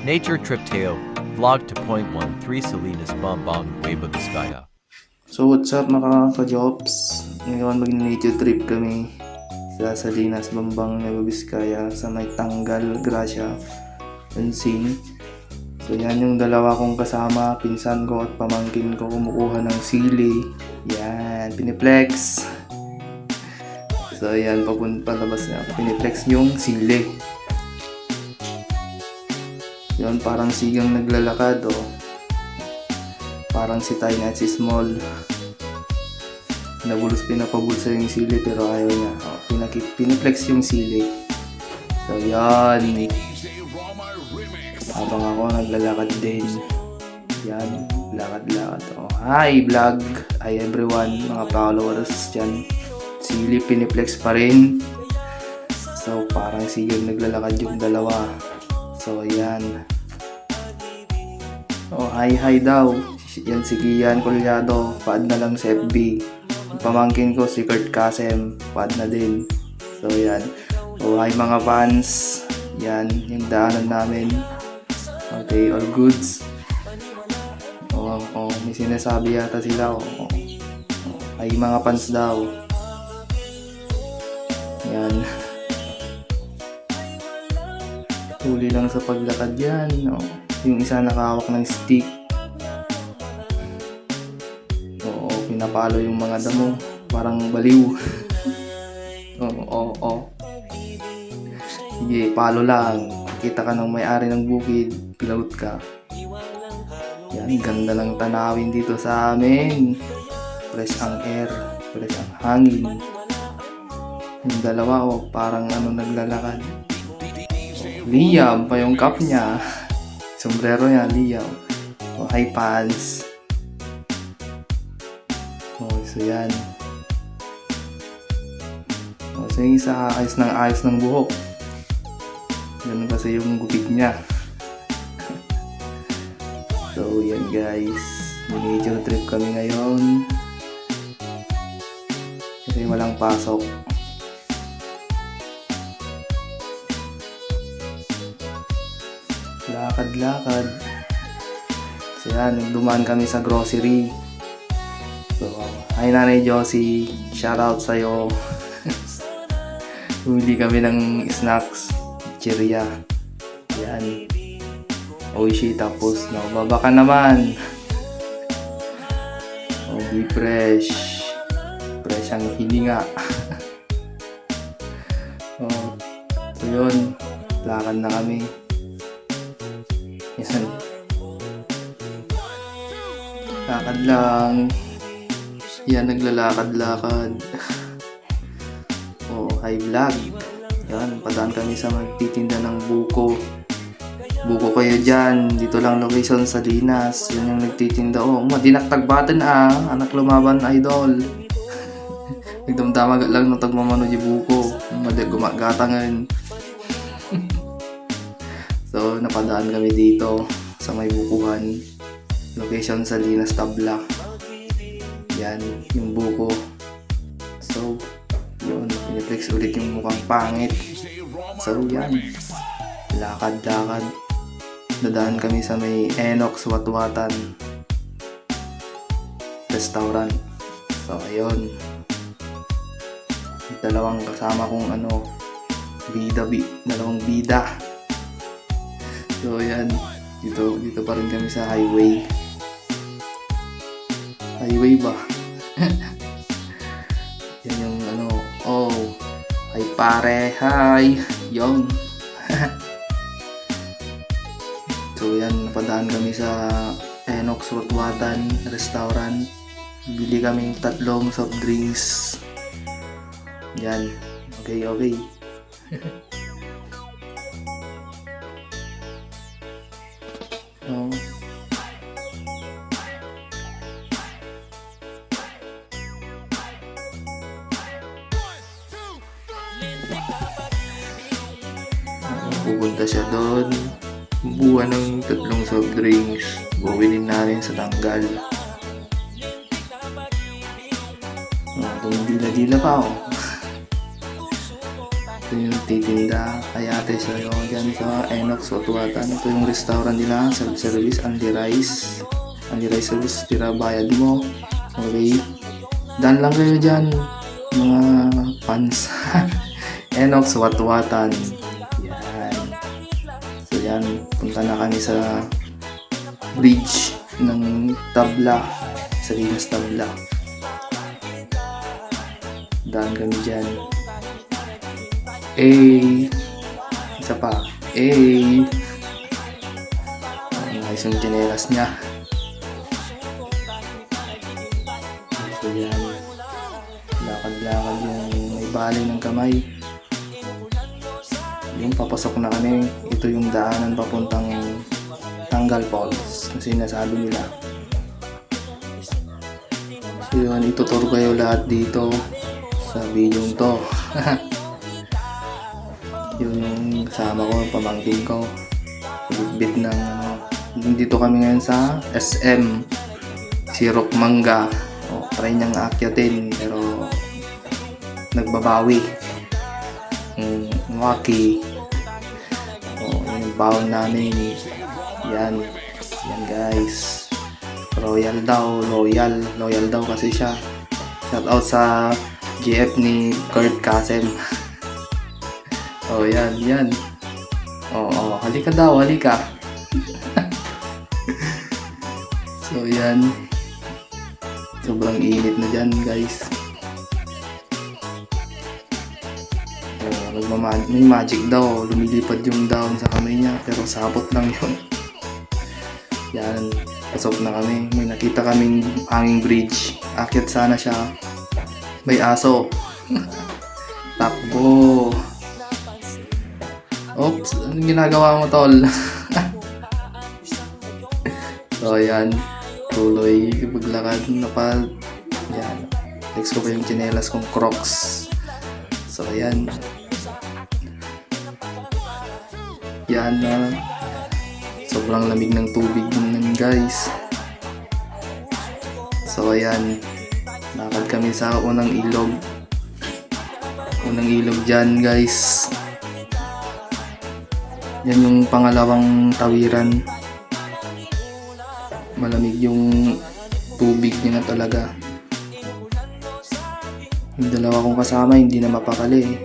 Nature Trip Tale, Vlog 2.13 Salinas Bambang, Nueva Vizcaya. So what's up mga ka-jobs? Ngayon mag-nature trip kami sa Salinas, Bambang, Nueva Vizcaya sa may Tanggal, Gracia, Unsing. So yan yung dalawa kong kasama, pinsan ko at pamangkin ko kumukuha ng sili. Yan, piniplex. So yan, papunta labas na ako. Piniplex yung sili. Yan, parang sigang naglalakad oh. Parang si Tiny at si Small. Pinapabulsa yung sili pero ayaw niya. Oh, piniplex yung sili. So yan. Habang ako naglalakad din. Yan. Lakad-lakad. Oh, hi vlog. Hi everyone. Mga followers dyan. Sili piniplex pa rin. So parang sigang naglalakad yung dalawa. So yan. Oh, hi daw. Yan si Kian Colyado, paad na lang sa FB. Yung pamangkin ko si Kurt Kasem, paad na din. So yan. Oh, hi mga fans. Yan, yung daanan namin. Okay, all goods. Oh, may sinasabi yata sila. Oh. Hi mga fans daw. Yan. Huli lang sa paglakad yan. Oh. Yung isa nakahawak ng stick. Oo, pinapalo yung mga damo. Parang baliw. Oo. Sige, palo lang. Kita ka ng may-ari ng bukid, pilaut ka. Yan, ganda ng tanawin dito sa amin. Fresh ang air, fresh ang hangin. Yung dalawa, parang naglalakad. Liam pa yung cup niya. Sombrero niya, Liam. High pants. So yan. So yung isa ayos ng buhok. Ganun kasi yung gupit niya. So yan guys. Nature trip kami ngayon. Kasi walang pasok. Lakad-lakad. So yan, dumaan kami sa grocery. So, hi Nanay Josie, shoutout sa'yo. Bumili kami ng snacks, chiria. Yan. Oishi, tapos nakababa ka naman. Oh, be fresh. Fresh ang hininga. Oh, so yun, lakad na kami. Yan. Lakad lang. Yan, naglalakad-lakad. Oh, hi vlog. Yan, padaan kami sa magtitinda ng buko. Buko kayo dyan. Dito lang location sa Salinas. Yan yung nagtitinda. Oh, madinaktagbatan anak lumaban idol. Nagdamdamag lang ng tagmamano di buko. Gumagatangan. So, napadaan kami dito sa may bukuhan. Location sa Salinas, Tablac. Yan, yung buko. So, yun, piniplex ulit yung mukhang pangit. So, yan. Lakad-lakad. Dadaan kami sa may Enox Watwatan Restaurant. So, ayun. Dalawang kasama kong dalawang bida. So, yan. Dito pa rin kami sa highway. Highway ba? Yan yung hi pare, hi, yung. So yan, napadaan kami sa Enox Watwatan Restaurant. Bili kaming 3 soft drinks. Yan, okay. Oh. Pupunta siya doon. Buwan ng 3 soft drinks. Buwinin namin sa Tanggal. Itong dila-dila pa Ito yung titinda kay ate siya yung dyan sa Enox Watuwatan. Ito yung restaurant nila, self-service, only rice service, tira bayad mo. Okay, daan lang kayo dyan mga fans. Enox Watuwatan. Yan. So yan, punta na kami sa bridge ng Tabla, Salinas Tabla. Daan kami dyan. Isa pa. Ayos yung tsinelas niya. So yan. Lakad-lakad yung may bali ng kamay. Yung papasok na kami. Ito yung daanan papuntang Tanggal Falls na sinasabi nila. So yun, ituturo kayo lahat dito sa video to. Yung kasama ko, pamangkin ko, bit ng dito kami ngayon sa SM Sirok Mangga. Try niyang aakyatin pero nagbabawi. Waki. Yung baon namin. Yan guys. Royal daw, loyal daw kasi siya. Shout out sa GF ni Kurt Kasem. Yan. Halika daw. So yan. Sobrang init na dyan guys. May magic daw. Lumilipad yung down sa kamay niya. Pero sapot lang yun. Yan. Pasok na kami. May nakita kaming hanging bridge. Akyat sana siya. May aso. Takbo. Oops, anong ginagawa mo tol? So yan, tuloy paglakad yan, next ko pa yung tsinelas kong Crocs. So yan sobrang lamig ng tubig nun guys. So yan, lakad kami sa unang ilog dyan guys. Yan yung pangalawang tawiran. Malamig yung tubig niya na talaga. Yung dalawa kong kasama hindi na mapakali.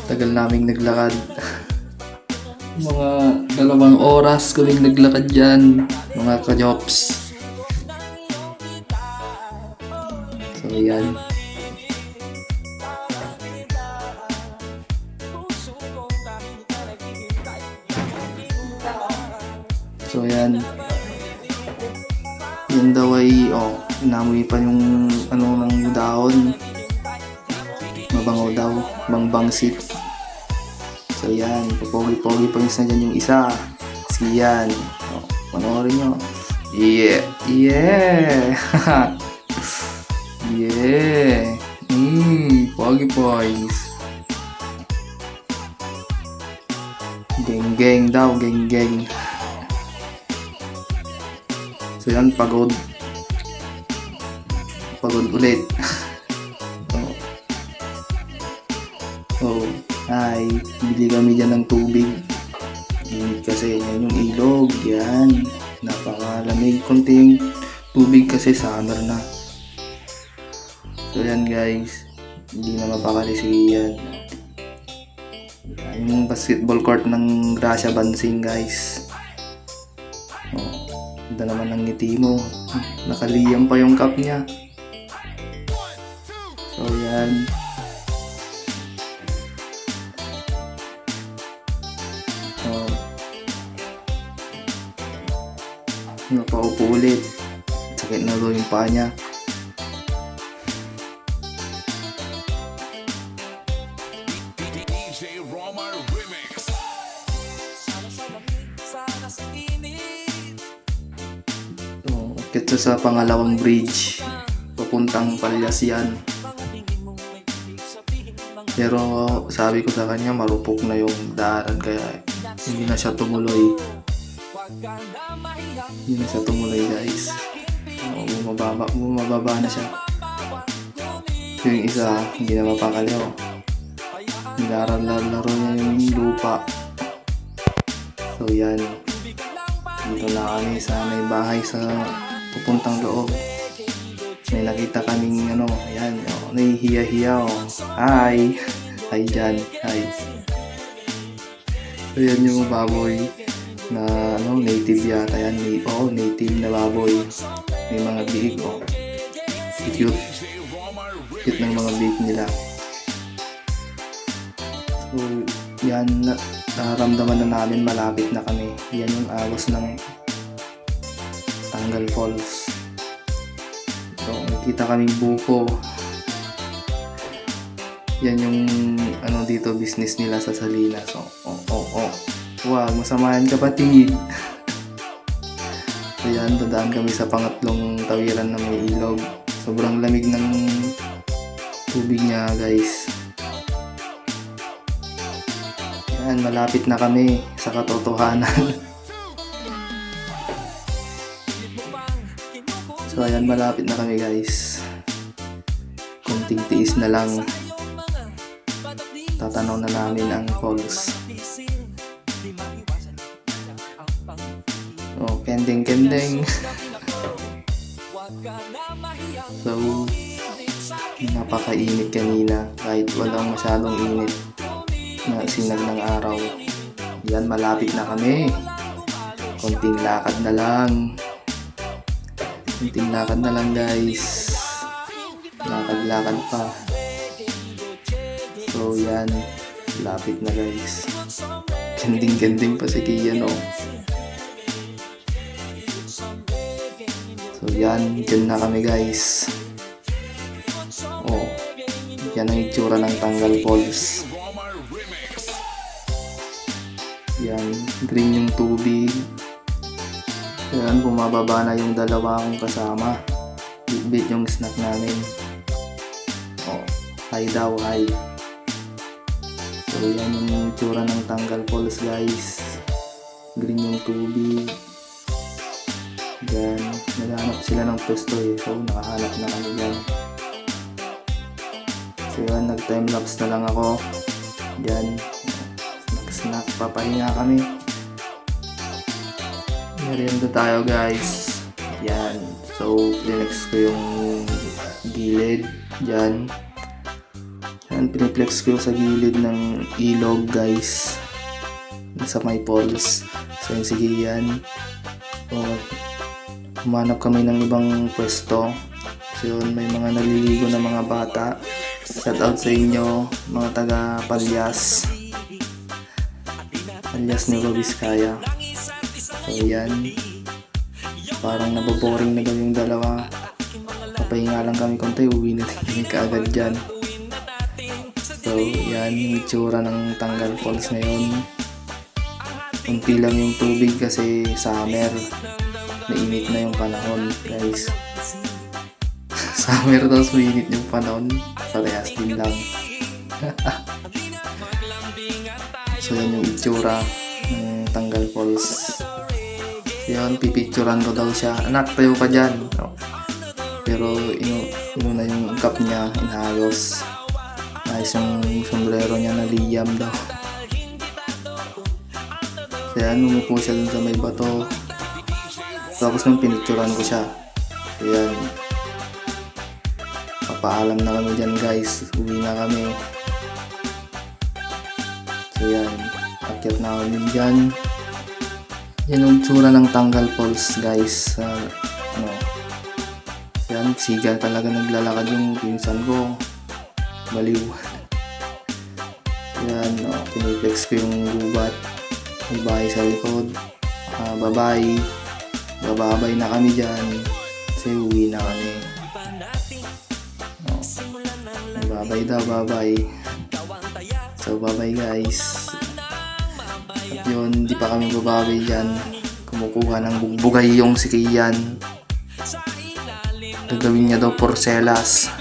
Tagal naming naglakad. Mga 2 oras kaming naglakad dyan, mga ka-jobs. So yan. So yan. Yan daw ay inamoy pa yung ng dahon. Mabango daw, bangbangsit. So yan, popogi-pogi pa na dyan yung isa. Si yan. Panoorin nyo. Yeah. Pogi-pogs. Geng-geng daw, geng-geng. So yan, pagod ulit. Ay, bili kami dyan ng tubig. Init kasi yan yung ilog. Yan, napakalamig. Konting tubig kasi summer na. So yan guys, hindi na mapakali si yan. Yung basketball court ng Gracia Bansing guys. Ganda naman ng ngiti mo. Nakaliyam pa yung cup niya. So yan. Napaupo ulit. Sakit na daw yung paa niya. Akit sa pangalawang bridge papuntang Palyasyan. Pero sabi ko sa kanya marupok na yung daanan kaya hindi na siya tumuloy. Guys. Bumababa na siya. Yung isa hindi na mapakali. nilalaro niya yung lupa. So yan, dito na kami sa may bahay sa pupuntang loob. May nakita kaming ayan, nahihiya-hiya Hi! Hi dyan, hi. So yan yung baboy na native yata yan. Native na baboy. May mga biig cute. Cute ng mga biig nila. So yan, nararamdaman na namin malapit na kami. Yan yung agos ng Tanggal Falls. So nakita kaming buko. Yan yung dito business nila sa Salinas. Wag masamahan kapatid. So yan, dadaan kami sa pangatlong tawiran na may ilog. Sobrang lamig ng tubig niya, guys. Yan, malapit na kami sa katotohanan. So ayan, malapit na kami, guys. Konting tiis na lang. Tatanaw na namin ang falls. Kending. So, napakainit kanina kahit walang masyadong init na sinag ng araw. Yan, malapit na kami. Konting lakad na lang, guys. Lakad pa. So yan, lapit na, guys. Kending pa si Kian So yan, dyan na kami, guys. Yan ang itsura ng Tanggal Falls. Yan, green yung tubig. Yan, bumababa na yung dalawa kong kasama. Bit yung snack namin. Hi daw, hi. So yan yung itsura ng Tanggal Falls, guys. Green yung tubig. Yan, naghahanap sila ng pwesto so nakahanap na kami dyan. So yan, nag-timelapse na lang ako. Yan, snack, papahinga kami. Merienda tayo, guys. Yan, so piniplex ko yung gilid dyan. Yan, piniplex ko sa gilid ng ilog, guys, sa may falls. So yun, sige yan. Humanap kami ng ibang pwesto. So yun, may mga naliligo na mga bata. Shout out sa inyo, mga taga Palyas Nueva Vizcaya. So yan, parang naboboring na yung dalawa. Papahinga lang kami konti, uwi na kami kaagad dyan. So yan yung itsura ng Tanggal Falls ngayon. Kunti lang yung tubig kasi summer. Mainit na yung panahon, guys. Summer tapos mainit yung panahon. Parehas din lang. So yan yung itsura ng Tanggal Falls. Yan, pipicturan ko daw siya. Anak, tayo ka dyan. Pero na yung cup niya, inayos. Ayos yung sombrero niya na liyam daw. So yan, umupo siya dun sa may bato. Tapos nung pinicturan ko siya. So yan, papaalam na kami dyan, guys. Uwi na kami. So yan, akyat na kami dyan. Yan yung tsura ng Tanggal Falls, guys. Yan, siga talaga naglalakad yung pinsan ko. Baliw. Yan, piniplex ko yung gubat. May bahay sa likod. Bye-bye. Bababay na kami dyan. Kasi uwi na kami. Bye-bye daw, bye-bye. So, bye-bye, guys. At yun, di pa kami bababay dyan. Kumukuha ng bugbugay yung si Kian. Gagawin niya daw porcelas.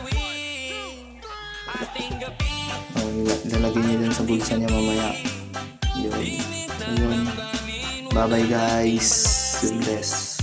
Lalagay niya dyan sa bulsa niya mamaya. Yun. So, yun. Bye-bye, guys. God bless.